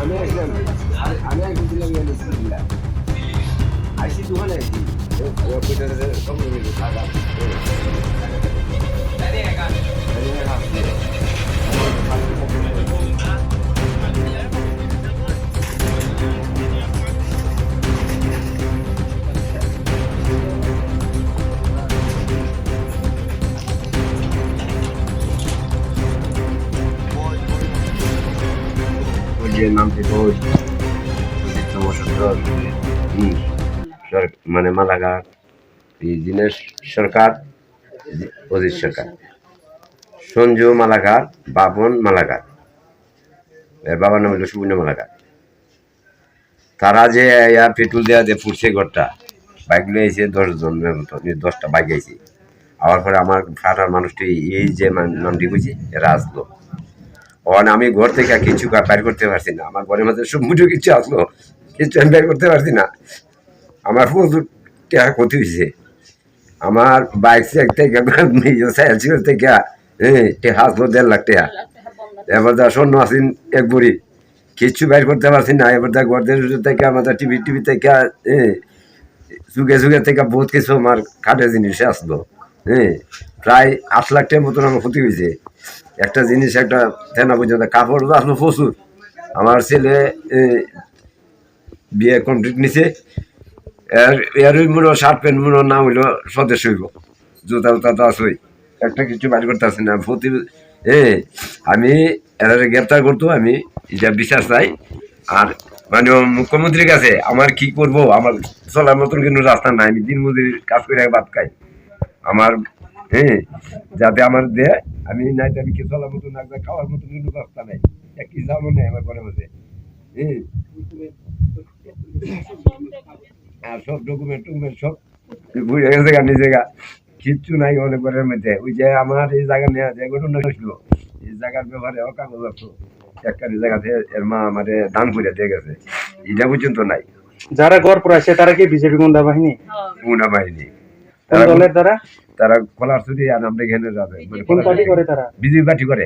আমি একদম আমি একদম দিলাম আইসি দোকানে আইসি সব টাকা যে নামটি তো মানে মালাগার দিনের সরকার অজিত সরকার সঞ্জু মালাগার বাবন মালাগার এর বাবার নাম হলো সুবর্ণ মালাগার তারা যে পেট্রোল দেওয়া দিয়ে ফুটছে ঘরটা বাইকগুলো এসে 10 জন 10টা বাইক আইছে আবার পরে আমার ফাটার মানুষটি এই যে নামটি বুঝি এরা আসলো ওখানে আমি ঘর থেকে কিছু বাইর করতে পারছি না আমার ঘরের মধ্যে সমুদ্র কিছু আসলো কিছু আমি বাইর করতে পারছি না আমার প্রচুর টাকা ক্ষতি হয়েছে আমার বাইক থেকে থেকে টাকা আসলো 1.5 লাখ টাকা এবার যা স্বর্ণ আসিন এক বুড়ি কিচ্ছু বাইর করতে পারছি না এবার দা গর্দের থেকে আমাদের টিভি থেকে যুগে থেকে বহুত কিছু আমার কাঠের জিনিস আসলো প্রায় 8 লাখ টাকার মতন আমার ক্ষতি হয়েছে একটা জিনিস একটা থেনা পর্যন্ত কাপড় আসলো প্রচুর আমার ছেলে বিয়ে কমপ্লিট নিছে এর মনে শার্ট প্যান্ট মনে নাম হইলো স্বদেশ হইব জুতা উতা তো আসই একটা কিছু বাইর করতে আসি না প্রতি আমি এরা গ্রেপ্তার করতো আমি এটা বিশ্বাস চাই আর মানে মুখ্যমন্ত্রীর কাছে আমার কি করব আমার চলার মতন কিন্তু রাস্তা নাই আমি দিন মজুরির কাজ করে ভাত খাই আমার যাতে আমার দেয় আমি নাই আমি কি চলার মতন না খাওয়ার মতন কিন্তু রাস্তা নাই একই যাবো নেই আমার ঘরের মধ্যে আর সব ডকুমেন্ট সব ঘুরে গেছে গা নিজে গা কিচ্ছু নাই অনেক ঘরের মধ্যে ওই যে আমার এই জায়গা নেওয়া যে ঘটনা হয়েছিল এই জায়গার ব্যাপারে কাগজ আছে একটা জায়গাতে এর মা আমারে দান করে দিয়ে গেছে এটা পর্যন্ত নাই যারা ঘর পুরাইছে তারা কি বিজেপি গুন্ডা বাহিনী দলের দ্বারা তারা কলার চুরি আর আমরা এখানে যাবে কোন পার্টি করে তারা বিজেপি পার্টি করে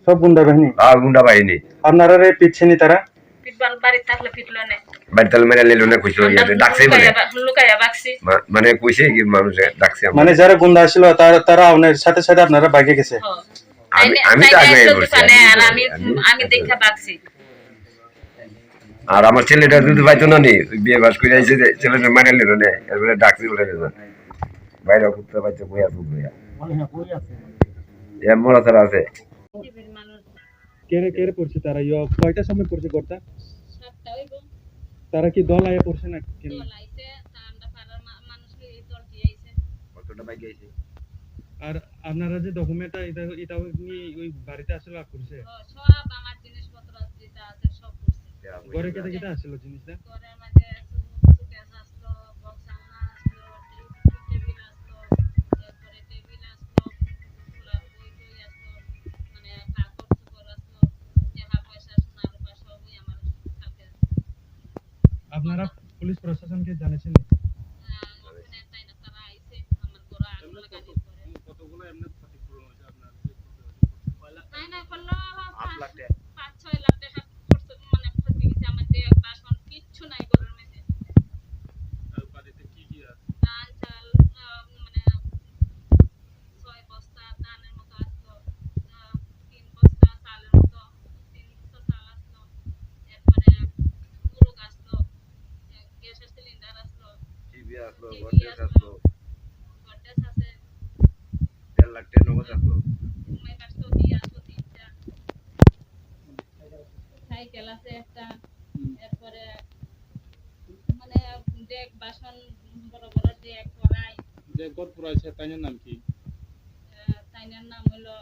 সব গুন্ডা বাহিনী গুন্ডা বাহিনী আপনারা পিটছেনি তারা মানে কইছে কি মানুষে ডাকছে মানে যারা গুন্ডা ছিল তারা আপনার সাথে সাথে আপনারা বাইকে গেছে আমি তো আগে আর আমার ছেলেটা যদি পাইতো না নি বিয়ে বাস করে আইছে ছেলেটা মানে নিল না এরপরে ডাকছি বলে বাইরে করতে পারছে বইয়া তো বইয়া মরা তারা আছে কেড়ে কেড়ে পড়ছে তারা কয়টার সময় পড়ছে ঘরটা তারা কি দল আয়া পড়ছে না আর আপনারা যে ডকুমেন্টটা এটা ওই বাড়িতে আসলে করছে সব আমার জিনিসপত্র যেটা আছে সব করছে ঘরে কেটে কেটে আসছিল জিনিসটা ঘরের মধ্যে সুটকেস আসলো বক্স আলনা আসলো টেবিল আসলো তারপরে টেবিল আসলো খোলা বই টই আসলো মানে কাপড় চোপড় আসলো টাকা পয়সা সোনার রূপা সবই আমার কাছে আপনারা পুলিশ প্রশাসনকে জানিয়েছেন ওখানে তাই না তারা আইছে আমার ঘর আগুন লাগাই করে কতগুলো এমনি ক্ষতিপূরণ হয়েছে আপনার তাই না করলো 8 লাখ টাকা 5-6 লাখ টাকা খরচ মানে ক্ষতি হয়েছে আমার দেহ বাসন কিচ্ছু নাই ঘরের মধ্যে আর বাড়িতে কি কি আছে ধান চাল মানে 6 বস্তা ধানের মতো আসলো 3 বস্তা চালের মতো 3 বস্তা চাল আসলো এরপরে মুরগ আসলো গ্যাসের সিলিন্ডার আসলো টিভি আসলো টিভি আসলো গডরেজ আছে 1.5 লাখ টাকা নগদ আসলো ঘুমাই কাটতো কি আসলো 3টা সাইকেল আছে একটা এরপরে মানে ডেক বাসন বড় বড় ডেক কড়াই যে ঘর পুরাইছে তাইনের নাম কি তাইনার নাম হলো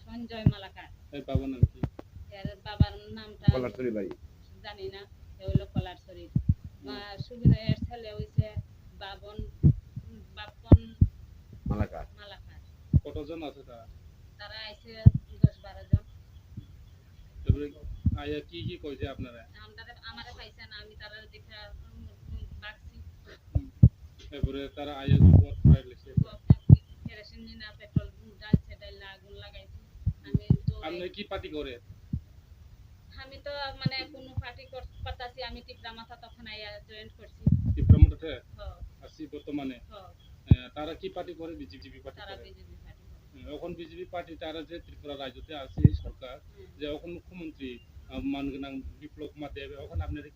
সঞ্জয় মালাকার এই বাবার নাম কি এর বাবার নামটা কলারতলি বাড়ি জানি না এ হলো কলারছড়ি সুবিনয়ের ছেলে হইছে বাপন মালাকার মালাকার কতজন আছে তারা তারা আইছে 10-12 জন তারপরে আয়া কি কি কইছে আপনারা আমারে পাইছে না আমি তারা দেখা বাকছি তারপরে তারা আয়া ঘর পুরাই লেছে কেরোসিন না পেট্রোল ডালছে ডাইলা আগুন লাগাইছে আমি আপনি দৌড়াই। কি পার্টি করে? আমি তো মানে কোনো পার্টি করতেছি, আমি টিপরা মাথা তখন আইয়া জয়েন করছি। ত্রিপুরামঠে হ আছি বর্তমানে। হ তারা কি পার্টি করে? বিজেপি পার্টি তারা করে। বিজেপি পার্টি করে। এখন বিজেপি পার্টি তারা যে ত্রিপুরা রাজ্যতে আছে সরকার, হুম। যে এখন মুখ্যমন্ত্রী মানগাং বিপ্লব কুমার দেব, এখন আপনারা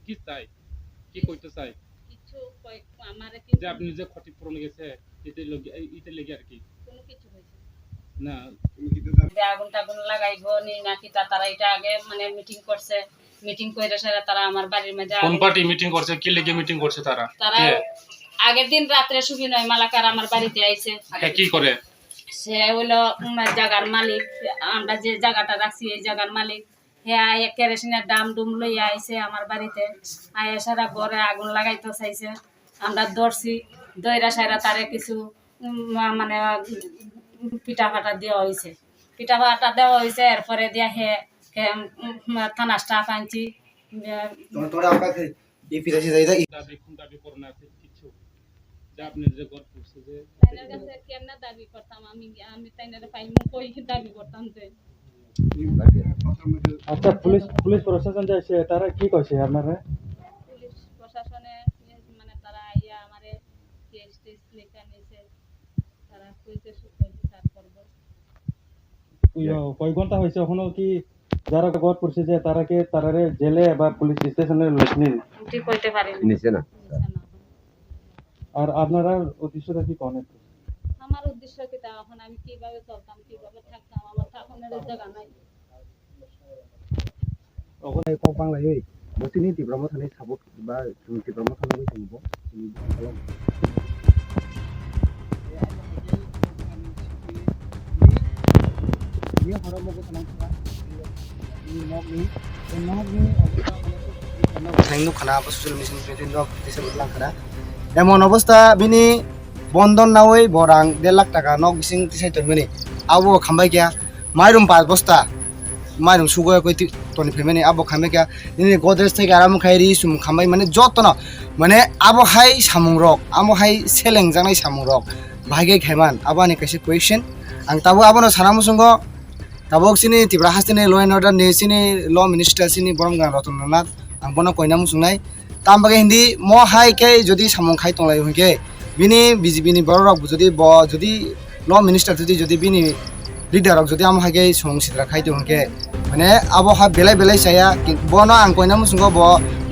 কি চাই, কি করতে চাই? কিছু আমারে যে কিন্তু আপনি যে ক্ষতিপূরণ গেছে এতে লেগে আর কি কোনো কিছু হয়েছে না। যে আগুন টাগুন লাগাইবো নি নাকি তারা এটা আগে মানে মিটিং করছে, মিটিং করে সেরা তারা আমার বাড়ির মধ্যে কোন পার্টি মিটিং করছে, কি লেগে মিটিং করছে তারা? তারা আগের দিন রাত্রে সুবিনয় মালাকার আমার বাড়িতে আইছে। কি করে? সে হইলো জায়গার মালিক, আমরা যে জায়গাটা রাখছি এই জায়গার মালিক। হ্যাঁ কেরোসিনের দাম ডুম লইয়া আইছে আমার বাড়িতে, আয়া সারা ঘরে আগুন লাগাইতে চাইছে। আমরা ধরছি, দইরা সারা তারে কিছু মানে পিঠা ফাটা দেওয়া হয়েছে, পিঠা ফাটা দেওয়া হয়েছে। এরপরে দিয়া থানা স্টাফ আনছি। দাবি করোনা আছে কিছু যে আপনি যে গড় করছে যে তাইনার কাছে কেমনে দাবি করতাম আমি, আমি তাইনারে পাইমু কই দাবি করতাম যে। আচ্ছা, পুলিশ প্রশাসন যাইছে, তারা কি কইছে আপনারা? পুলিশ প্রশাসনে মানে তারা আইয়া আমারে কেস টেস লেখা নিয়েছে, তারা কইতে স্যার করবো। কয় ঘন্টা হয়েছে এখনো কি যারা গড় করছে যে তারারে জেলে বা পুলিশ স্টেশনে নিন? ঠিক কইতে পারিনি। নিচে না আর আপনারা উদ্দেশ্যটা কি কোন? আমার উদ্দেশ্য কি তা, এখন আমি কিভাবে চলতাম, কিভাবে থাকতাম, আমার থাকানোর জায়গা নাই। बांग्लायै बसिनि टिब्रामाव थानाय साबक बा जों टिब्रामाव थानाय बैसोनिबो এমন অবস্থা বিনি বন্ধন নাওই বরাং 1.5 লাখ টাকা নক বিসিং তিসাইতন মিনি আবো খামবাই গিয়া মাইরুম 5 বস্তা माइरं सुगोया कोई तोनि फेमेनि आबो खामे क्या नि गोदरेज থেকে আরাম খাইরি সুম খামাই মানে যত না মানে আবো হাই সামুং রক আমো হাই সেলেং জানাই সামুং রক ভাগে খাইমান আবাनि কাছে কোয়েশ্চन आं ताबो आबोनो सानामुसुंगो ताबो सिनि तिब्रा हास्तिनि ल एन्ड अर्डार नि सिनि ल मिनिस्टार सिनि बरमगां रतननाथ आं बनो कइना मुसुंनाय तामबागे हिन्दी म हाइ के जदि सामुं खाइ तंलाय होके बिनि बिजेपि नि बर रक जदि ल मिनिस्टार जदि बिनि लिडार रक जदि आम हागे सं सिद्रा खाइ दंके माने आबो हा बेलाय साया बनो आं कइना मुसुंगो ब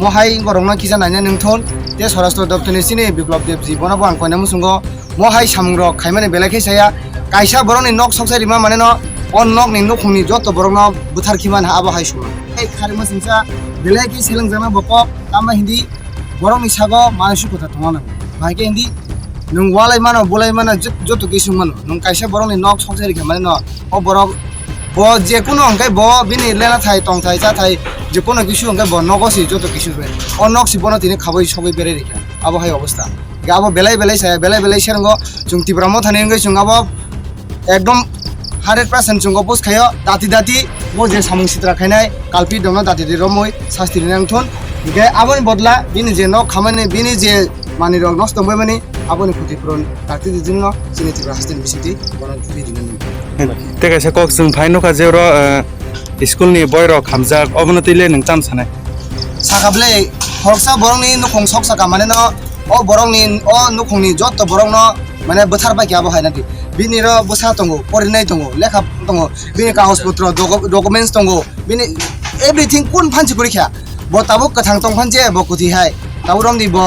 म हाइ गरंना किजा नायना नोंथोन ते सरास्त्र दप्तरनि सिनि बिप्लब देबजि बनाबो आं कइना मुसुंगो म हाइ सामुं रक खाइमाने बेलाय साया कायसा बरंनि नक संसारि मा माने न अन नक नि नखुंनि जत बरंना बुथारखिमान हाबो हाइ सुमा ए खारिमा सिंसा बेलाय कि सेलें जाना बक तामा हिन्दी बरंनि सागो मानसि कथा थंगाना भागे हिन्दी नों वालाय मानो बोलाय मानो जत किसु मानो नों कायसा बरंनि नक संसारि खाइमाने न अ बरं ब जेकुनो अंगाय ब बिनि लेना थाय तंग थाय जा थाय जेकुनो किसु अंगाय ब नगसि जत किसु बे अ नक्सि बनो तिनि खाबै सबै बेरे रेखा आबो हाय अवस्था गाबो बेलाय साया बेलाय सेरंगो जों तिब्रामो थाने अंगाय जों आबो एकदम 100% जों पोस्ट खायो दाति बो जे सामुं सित्रा खायनाय कालपि दङ दाति रमै शास्ति नांथन गे आबोनि बदला बिनि जे न खामानि बिनि जे मानि रग नष्ट दंबाय माने आबोनि क्षतिपूरण दाति दिनो जोंनि तिब्रा हास्तिनि बिसिति बनो बिदिनो तेगासे कक जों फाइनखा जेरो स्कुलनि बयरो खामजाक अबनतिले नों चाम सानाय सागाबले हरसा बरंनि नखं सक साका माने न अ बरंनि अ नखंनि जत बरंन माने बोथार बायखि आबो हायनादि बिनि र बोसा दंगो परिनाय दंगो लेखा दंगो बिनि कागज पत्र डकुमेन्ट्स दंगो बिनि एभ्रिथिं कोन फानसि करिखा ब ताबो कथां तंग फानजे ब कुथि हाय ताबो रंदि ब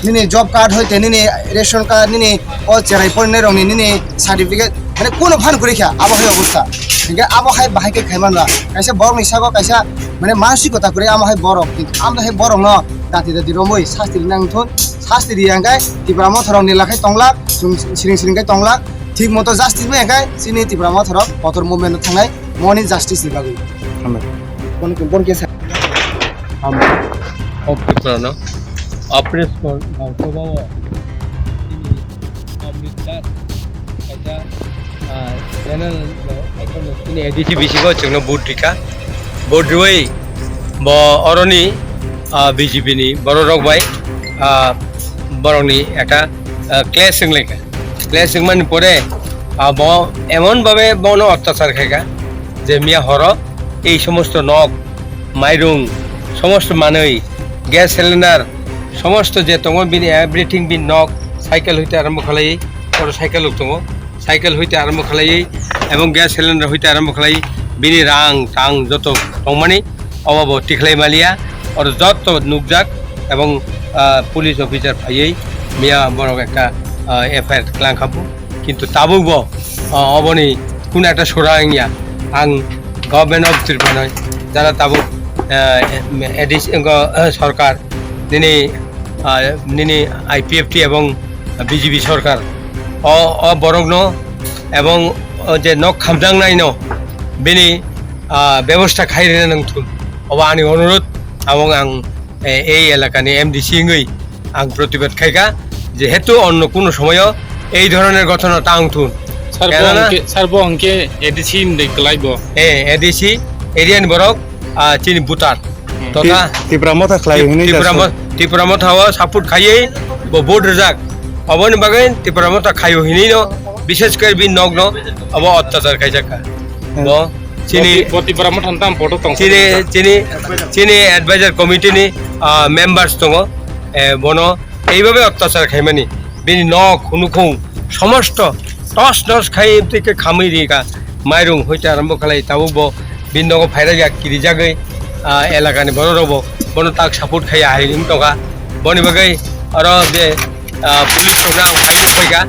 निनि जब कार्ड होते निनि रेशन कार्ड निनि अ चेराय परिनाय रंनि निनि सार्टिफिकेट माने कोन फान करिखा आबो हाय अवस्था हिंगे आबो हाय बाहायके खायमानला कायसा बरंनि सागो कायसा माने मानसिकता करे आम हाय बरं आम हाय बरं न दाति रमै शास्ति नांथन शास्ति रियांगाय तिब्रामो थरं निलाखाय तंगला जों सिरिंगाय तंगला ठीक मतो जास्टिस मे गाय सिनि तिब्रामो थरं पथर मुभमेन्ट थांनाय मनि जास्टिस नि बागै बन के हम ऑपरेशन ऑपरेशन गावखौ ini Omnibus kaca channel ini edisi bisigo जोंनो बुद्रिका बुद्रुय ब अरनि বিজেপি नि बर रगबाय बरंनि একটা ক্লেশিং লেখা ক্লেশিং মানে পরে ব এমন ভাবে বন অত্যাচার খাইকা যে মিয়া হর এই সমস্ত নখ মাইরুং সমস্ত মানুষ গ্যাস সিলিন্ডার সমস্ত যে তোমার বিন এভরিথিং বিন নখ সাইকেল হইতে আরম্ভ খালাই বড় সাইকেল দङ সাইকেল হইতে আরম্ভ খালাই এবং গ্যাস সিলিন্ডার হইতে আরম্ভ খালাই বিনি রাং টাং যত দंमानि অভাব টিখলাই মালিয়া আর যত নুকজাক এবং পুলিশ অফিসার ফাইयै মিয়া বড় একটা এফআইআর ক্লাंखाबो কিন্তু তাবুবो অবনি কোন একটা সোরাইয়া আং গভর্নমেন্ট অফ ত্রিপুরা নয় যারা তাবু সরকার নিনি আইপিএফটি এবং বিজেপি সরকার বরগ্ন এবং যে নখ খামজাंनाय ন बेनि ব্যবস্থা খাইরে নাংथुन অবা আনি অনুরোধ এবং আং এই এলাকানি এমডিসি ngै আং প্রতিবাদ খাইকা যেহেতু অন্য কোনো সময় এই ধরনের ঘটনা টাংथुन সারবো অঙ্কে এডিসি দেখলাইবো এডিসি এরিয়ান বরক চিনি বুটার তথা ত্রিপুরা মথাও সাপোর্ট খাইयै বোর্ড রেজাক অবনি বাগै ত্রিপুরা মথা খাইও হিনিনো বিশেষ করে বিন নগ্ন অব অত্যাচার খাইজাকা ব চিনি ত্রিপুরা মথান তাম ফটো তং চিনি এডভাইজার কমিটিনি মেম্বার্স দङ বনো এইভাবে অত্যাচার খাইমানি বিনি নখ হুনুখুং সমস্ত টস টস খাই থেকে খাमै রিকা মাইরুং হইতে আরম্ভ খালাই তাবো বিন্দগ ফাইরাজা কিরিজাগै এলাকানি বড় রব বনো তাক সাপোর্ট খাই আহিং টকা বনি বাগै আর যে পুলিশ সঙ্গে খাইজো ফैगा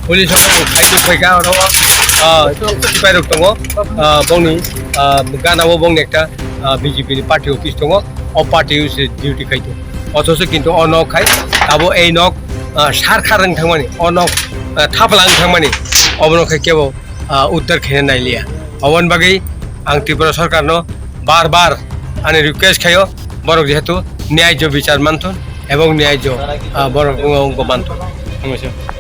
পুলিশ সঙ্গে খাইজো ফैगा আর সিপাইরক দङ বংনি গানাবো বংনি একটা বিজেপি পার্টি অফিস দङ অ পার্টি ডিউটি খাইতো অথচ কিন্তু অ নখ খাই তাবো এই নখ সারখাरं थांमानि अ नख थाफलां थांमानि अबनखाय केबो उद्धार खायना नायलिया अबन बागै आं त्रिपुरा सरकारनो बार बार आंनि रिक्वेस्ट खायो बरक जेहेतु न्याय्य বিচার मानथुन এবং न्याय्य बरक मानथुन